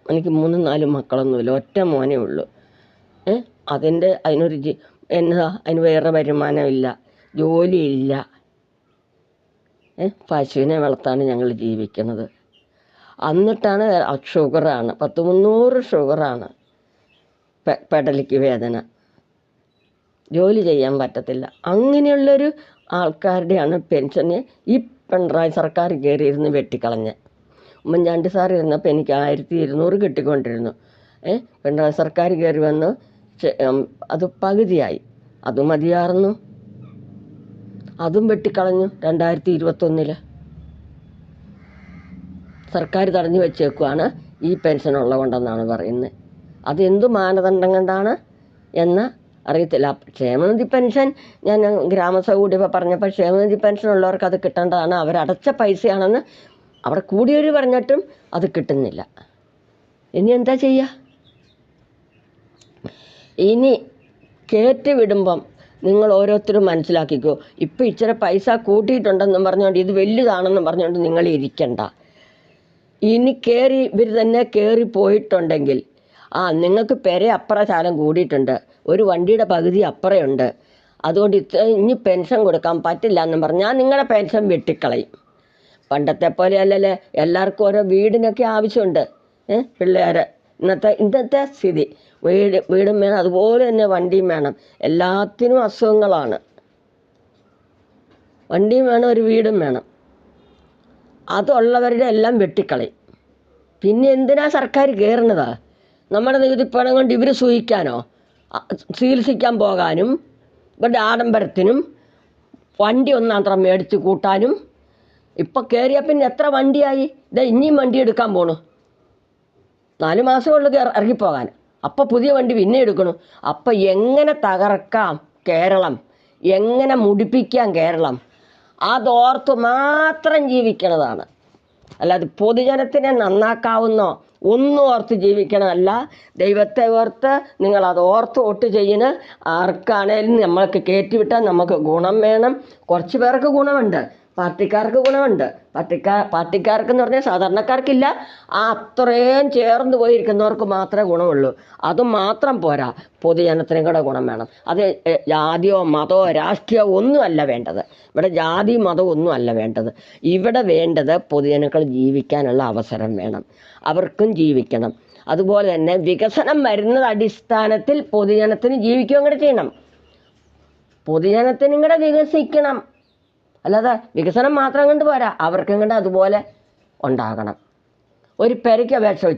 എനിക്ക് 3-4 മക്കളൊന്നുമില്ല, ഒറ്റ മോനേ ഉള്ളൂ. അതിനൊരു അതിന് വേറെ വരുമാനമില്ല, ജോലിയില്ല. പശുവിനെ വളർത്താണ് ഞങ്ങൾ ജീവിക്കുന്നത്. എന്നിട്ടാണ് ഷുഗറാണ്, 10-300 ഷുഗറാണ്, പെടലിക്ക് വേദന, ജോലി ചെയ്യാൻ പറ്റത്തില്ല. അങ്ങനെയുള്ളൊരു ആൾക്കാരുടെയാണ് പെൻഷന് ഈ പിണറായി സർക്കാർ കയറിയിരുന്ന് വെട്ടിക്കളഞ്ഞ്. ഉമ്മൻചാണ്ടി സാർ ഇരുന്നപ്പോൾ എനിക്ക് 1200 കിട്ടിക്കൊണ്ടിരുന്നു. പിണറായി സർക്കാർ കയറി വന്ന് അത് പകുതിയായി. അത് മതിയായിരുന്നു, അതും വെട്ടിക്കളഞ്ഞു 2021. സർക്കാർ തടഞ്ഞു വെച്ചേക്കുവാണ് ഈ പെൻഷൻ ഉള്ളതുകൊണ്ടെന്നാണ് പറയുന്നത്. അതെന്തു മാനദണ്ഡം കൊണ്ടാണ് എന്ന് അറിയത്തില്ല. ക്ഷേമനിധി പെൻഷൻ ഞാൻ ഗ്രാമസഭ കൂടിയപ്പോൾ പറഞ്ഞപ്പോൾ ക്ഷേമനിധി പെൻഷൻ ഉള്ളവർക്ക് അത് കിട്ടേണ്ടതാണ്, അവരടച്ച പൈസയാണെന്ന് അവിടെ കൂടിയവർ പറഞ്ഞിട്ടും അത് കിട്ടുന്നില്ല. ഇനി എന്താ ചെയ്യുക? ഇനി കയറ്റി വിടുമ്പം നിങ്ങൾ ഓരോരുത്തരും മനസ്സിലാക്കിക്കോ, ഇപ്പം ഇച്ചിരി പൈസ കൂട്ടിയിട്ടുണ്ടെന്നും പറഞ്ഞുകൊണ്ട് ഇത് വലുതാണെന്നും പറഞ്ഞുകൊണ്ട് നിങ്ങൾ ഇരിക്കണ്ട. ഇനി ഇവർ തന്നെ കയറി പോയിട്ടുണ്ടെങ്കിൽ നിങ്ങൾക്ക് അപ്പുറ ശാലം കൂടിയിട്ടുണ്ട്, ഒരു വണ്ടിയുടെ പകുതി അപ്പുറയുണ്ട്, അതുകൊണ്ട് ഇനി പെൻഷൻ കൊടുക്കാൻ പറ്റില്ല എന്നും പറഞ്ഞാൽ നിങ്ങളുടെ പെൻഷൻ വെട്ടിക്കളയും. പണ്ടത്തെ പോലെ അല്ലല്ലേ, എല്ലാവർക്കും ഓരോ വീടിനൊക്കെ ആവശ്യമുണ്ട്. പിള്ളേർ ഇന്നത്തെ സ്ഥിതി വീടും വേണം, അതുപോലെ തന്നെ വണ്ടിയും വേണം. എല്ലാത്തിനും അസുഖങ്ങളാണ്. വണ്ടിയും വേണം, ഒരു വീടും വേണം. അതുള്ളവരുടെ എല്ലാം വെട്ടിക്കളയും. പിന്നെ എന്തിനാ സർക്കാർ കയറുന്നതാ? നമ്മുടെ നികുതിപ്പണം കൊണ്ട് ഇവർ സൂഹിക്കാനോ, ചികിത്സിക്കാൻ പോകാനും, ഇവരുടെ ആഡംബരത്തിനും, വണ്ടി ഒന്നാന്തരം മേടിച്ച് കൂട്ടാനും. ഇപ്പം കയറിയാൽ പിന്നെ എത്ര വണ്ടിയായി? ഇനിയും വണ്ടി എടുക്കാൻ പോണു, 4 മാസമുള്ളൂ ഇറങ്ങിപ്പോകാൻ. അപ്പം പുതിയ വണ്ടി പിന്നെ എടുക്കണു. അപ്പം എങ്ങനെ തകർക്കാം കേരളം, എങ്ങനെ മുടിപ്പിക്കാം കേരളം, അതോർത്ത് മാത്രം ജീവിക്കണതാണ്. അല്ലാതെ പൊതുജനത്തിനെ നന്നാക്കാവുന്നോ ഒന്നും ഓർത്ത് ജീവിക്കണമല്ല. ദൈവത്തെ ഓർത്ത് നിങ്ങളത് ഓർത്ത് വോട്ട് ചെയ്യുന്ന ആർക്കാണേലും നമ്മൾക്ക് കയറ്റിവിട്ടാൽ നമുക്ക് ഗുണം വേണം. കുറച്ച് പേർക്ക് ഗുണമുണ്ട്, പാർട്ടിക്കാർക്ക് ഗുണമുണ്ട്. പാർട്ടിക്കാർക്കെന്ന് പറഞ്ഞാൽ സാധാരണക്കാർക്കില്ല, അത്രയും ചേർന്ന് പോയിരിക്കുന്നവർക്ക് മാത്രമേ ഗുണമുള്ളൂ. അതുമാത്രം പോരാ, പൊതുജനത്തിനും കൂടെ ഗുണം വേണം. അത് ജാതിയോ മതമോ രാഷ്ട്രീയമോ ഒന്നുമല്ല വേണ്ടത്. ഇവിടെ ജാതി മതം ഒന്നുമല്ല വേണ്ടത്. ഇവിടെ വേണ്ടത് പൊതുജനങ്ങൾ ജീവിക്കാനുള്ള അവസരം വേണം, അവർക്കും ജീവിക്കണം. അതുപോലെ തന്നെ വികസനം വരുന്നത് അടിസ്ഥാനത്തിൽ പൊതുജനത്തിന് ജീവിക്കുകയും കൂടെ ചെയ്യണം. പൊതുജനത്തിനും കൂടെ വികസിക്കണം, അല്ലാതെ വികസനം മാത്രം കൊണ്ട് പോരാ, അവർക്കും കൂടെ അതുപോലെ ഉണ്ടാകണം. ഒരു പെരയ്ക്ക് അപേക്ഷ